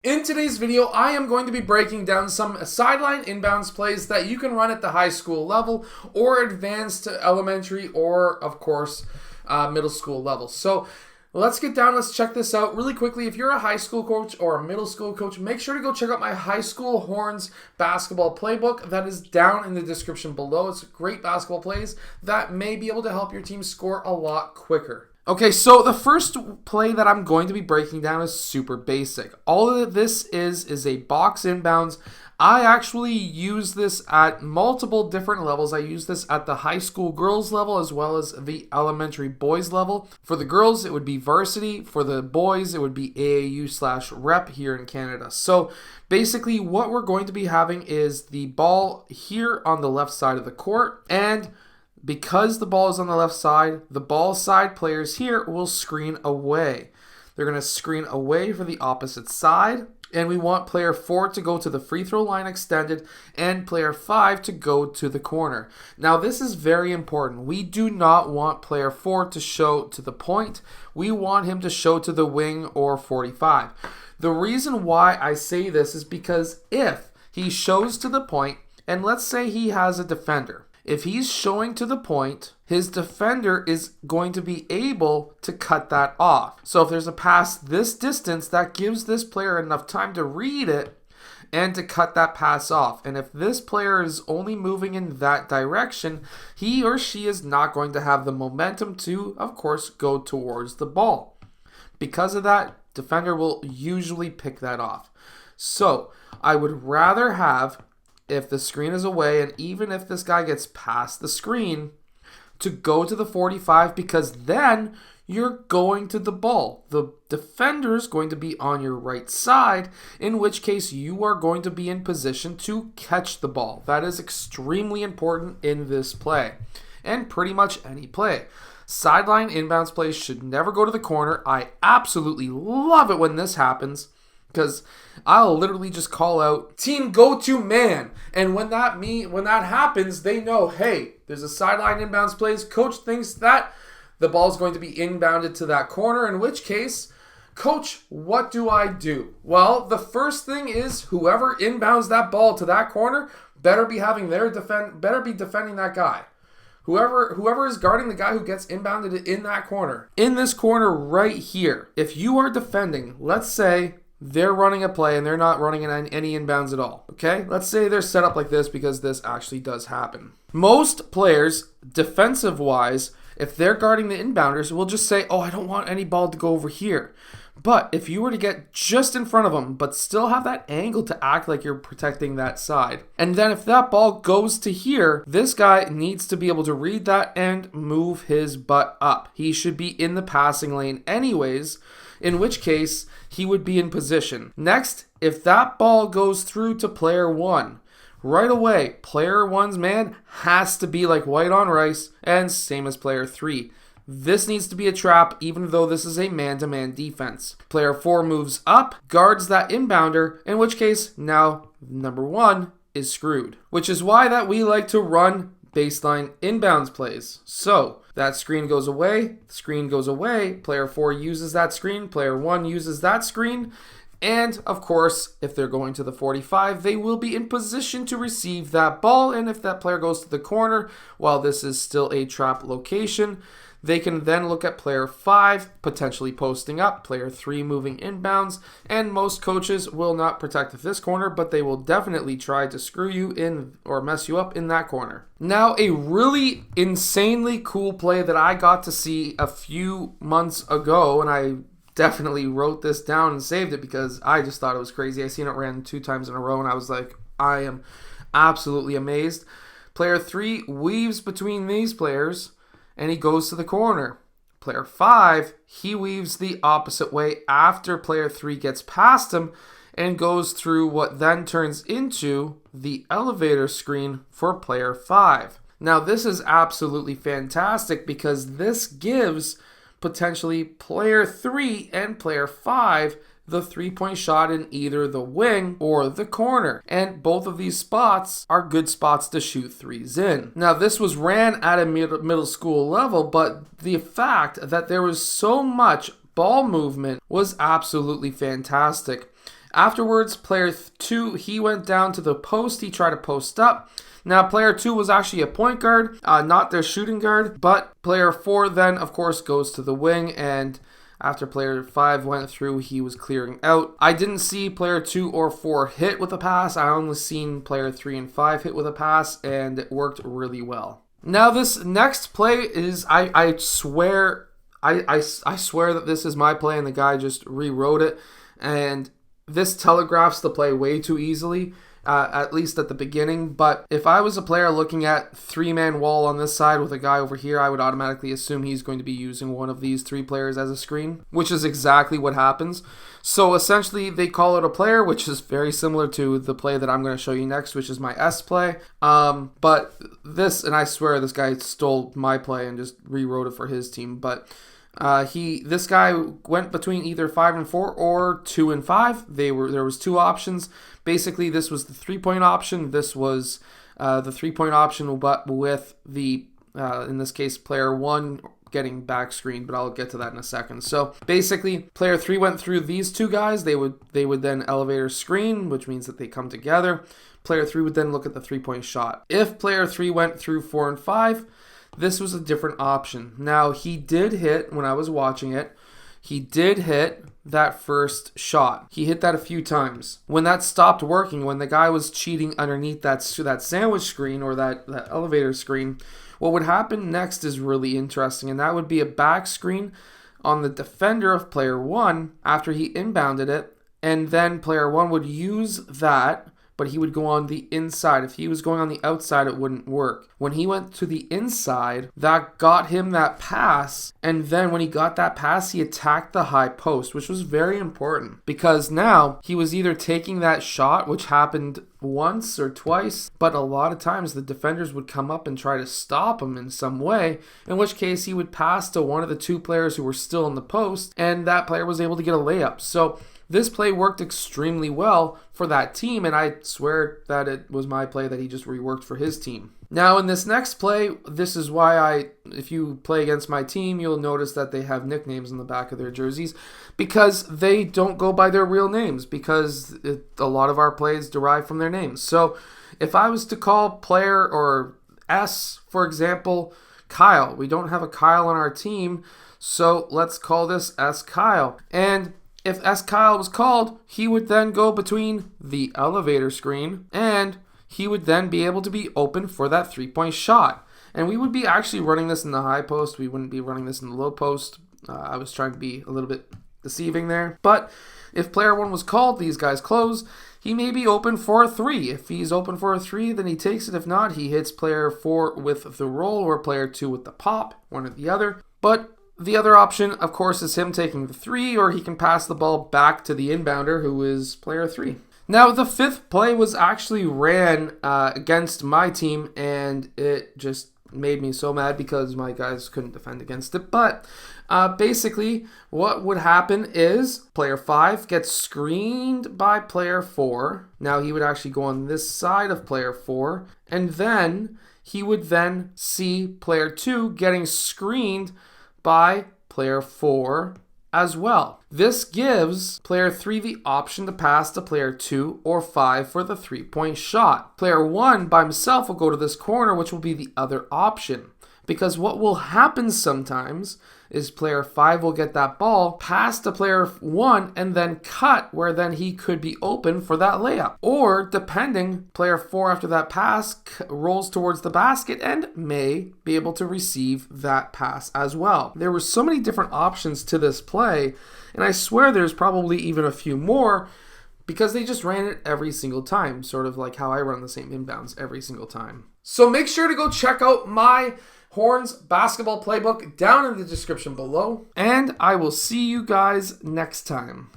In today's video, I am going to be breaking down some sideline inbounds plays that you can run at the high school level or advanced elementary or, of course, middle school level. So let's get down. Let's check this out really quickly. If you're a high school coach or a middle school coach, make sure to go check out my high school horns basketball playbook. That is down in the description below. It's great basketball plays that may be able to help your team score a lot quicker. Okay, so the first play that I'm going to be breaking down is super basic. All of this is a box inbounds. I actually use this at multiple different levels. I use this at the high school girls level as well as the elementary boys level. For the girls, it would be varsity. For the boys, it would be AAU/rep here in Canada. So basically what we're going to be having is the ball here on the left side of the court, and because the ball is on the left side, the ball side players here will screen away. They're going to screen away for the opposite side. And we want player 4 to go to the free throw line extended and player 5 to go to the corner. Now this is very important. We do not want player 4 to show to the point. We want him to show to the wing or 45. The reason why I say this is because if he shows to the point, and let's say he has a defender, if he's showing to the point, his defender is going to be able to cut that off. So if there's a pass this distance, that gives this player enough time to read it and to cut that pass off. And if this player is only moving in that direction, he or she is not going to have the momentum to, of course, go towards the ball. Because of that, defender will usually pick that off. So I would rather have, if the screen is away, and even if this guy gets past the screen, to go to the 45, because then you're going to the ball. The defender is going to be on your right side, in which case you are going to be in position to catch the ball. That is extremely important in this play, and pretty much any play. Sideline inbounds plays should never go to the corner. I absolutely love it when this happens, because I'll literally just call out team go-to man, and when that happens, they know, hey, there's a sideline inbounds plays. Coach thinks that the ball is going to be inbounded to that corner, in which case, coach, what do I do? Well, the first thing is whoever inbounds that ball to that corner better be having better be defending that guy. Whoever is guarding the guy who gets inbounded in that corner. In this corner right here, if you are defending, let's say they're running a play and they're not running any inbounds at all, okay? Let's say they're set up like this, because this actually does happen. Most players, defensive-wise, if they're guarding the inbounders, will just say, oh, I don't want any ball to go over here. But if you were to get just in front of them, but still have that angle to act like you're protecting that side, and then if that ball goes to here, this guy needs to be able to read that and move his butt up. He should be in the passing lane anyways, in which case he would be in position. Next, if that ball goes through to player 1, right away, player 1's man has to be like white on rice, and same as player 3. This needs to be a trap, even though this is a man-to-man defense. Player 4 moves up, guards that inbounder, in which case now number 1 is screwed. Which is why that we like to run baseline inbounds plays. So that screen goes away, player 4 uses that screen, player 1 uses that screen, and of course, if they're going to the 45, they will be in position to receive that ball, and if that player goes to the corner, while this is still a trap location, they can then look at player 5 potentially posting up, player 3 moving inbounds, and most coaches will not protect this corner, but they will definitely try to screw you in or mess you up in that corner. Now, a really insanely cool play that I got to see a few months ago, and I definitely wrote this down and saved it because I just thought it was crazy. I seen it ran 2 times in a row, and I was like, I am absolutely amazed. Player 3 weaves between these players, and he goes to the corner. Player 5, he weaves the opposite way after player 3 gets past him and goes through what then turns into the elevator screen for player 5. Now this is absolutely fantastic because this gives potentially player 3 and player 5 the 3-point shot in either the wing or the corner. And both of these spots are good spots to shoot threes in. Now, this was ran at a middle school level, but the fact that there was so much ball movement was absolutely fantastic. Afterwards, player 2, he went down to the post. He tried to post up. Now, player 2 was actually a point guard, not their shooting guard. But player 4 then, of course, goes to the wing. And after player 5 went through, he was clearing out. I didn't see player 2 or 4 hit with a pass. I only seen player 3 and 5 hit with a pass, and it worked really well. Now, this next play is, I swear that this is my play, and the guy just rewrote it. And this telegraphs the play way too easily, at least at the beginning. But if I was a player looking at 3-man wall on this side with a guy over here, I would automatically assume he's going to be using one of these 3 players as a screen, which is exactly what happens. So essentially, they call it a player, which is very similar to the play that I'm going to show you next, which is my S play. But this, and I swear this guy stole my play and just rewrote it for his team. But this guy went between either 5 and 4 or 2 and 5. There was 2 options. Basically, this was the 3-point option. This was the 3-point option, but with the in this case player 1 getting back screen, but I'll get to that in a second. So basically, player 3 went through these 2 guys. They would then elevator screen, which means that they come together. Player 3 would then look at the 3-point shot. If player 3 went through 4 and 5, this was a different option. Now, he did hit, when I was watching it, he did hit that first shot. He hit that a few times. When that stopped working, when the guy was cheating underneath that sandwich screen or that elevator screen, what would happen next is really interesting, and that would be a back screen on the defender of player 1 after he inbounded it, and then player 1 would use that, but he would go on the inside. If he was going on the outside, it wouldn't work. When he went to the inside, that got him that pass, and then when he got that pass, he attacked the high post, which was very important because now he was either taking that shot, which happened once or twice, but a lot of times the defenders would come up and try to stop him in some way, in which case he would pass to one of the 2 players who were still in the post, and that player was able to get a layup. So this play worked extremely well for that team, and I swear that it was my play that he just reworked for his team. Now, in this next play, this is why if you play against my team, you'll notice that they have nicknames on the back of their jerseys because they don't go by their real names, because a lot of our plays derive from their names. So if I was to call player or S, for example, Kyle, we don't have a Kyle on our team, so let's call this S Kyle. And if S Kyle was called, he would then go between the elevator screen and he would then be able to be open for that 3-point shot. And we would be actually running this in the high post. We wouldn't be running this in the low post. I was trying to be a little bit deceiving there. But if player 1 was called, these guys close, he may be open for a 3. If he's open for a 3, then he takes it. If not, he hits player 4 with the roll or player 2 with the pop, one or the other. But the other option, of course, is him taking the 3, or he can pass the ball back to the inbounder, who is player 3. Now, the 5th play was actually ran against my team, and it just made me so mad because my guys couldn't defend against it. But basically, what would happen is player 5 gets screened by player 4. Now, he would actually go on this side of player 4, and then he would then see player 2 getting screened by player 4 as well. This gives player 3 the option to pass to player 2 or 5 for the 3-point shot. Player 1 by himself will go to this corner, which will be the other option. Because what will happen sometimes is player 5 will get that ball, pass to player 1, and then cut, where then he could be open for that layup. Or, depending, player 4 after that pass rolls towards the basket and may be able to receive that pass as well. There were so many different options to this play, and I swear there's probably even a few more, because they just ran it every single time, sort of like how I run the same inbounds every single time. So make sure to go check out my Horns basketball playbook down in the description below, and I will see you guys next time.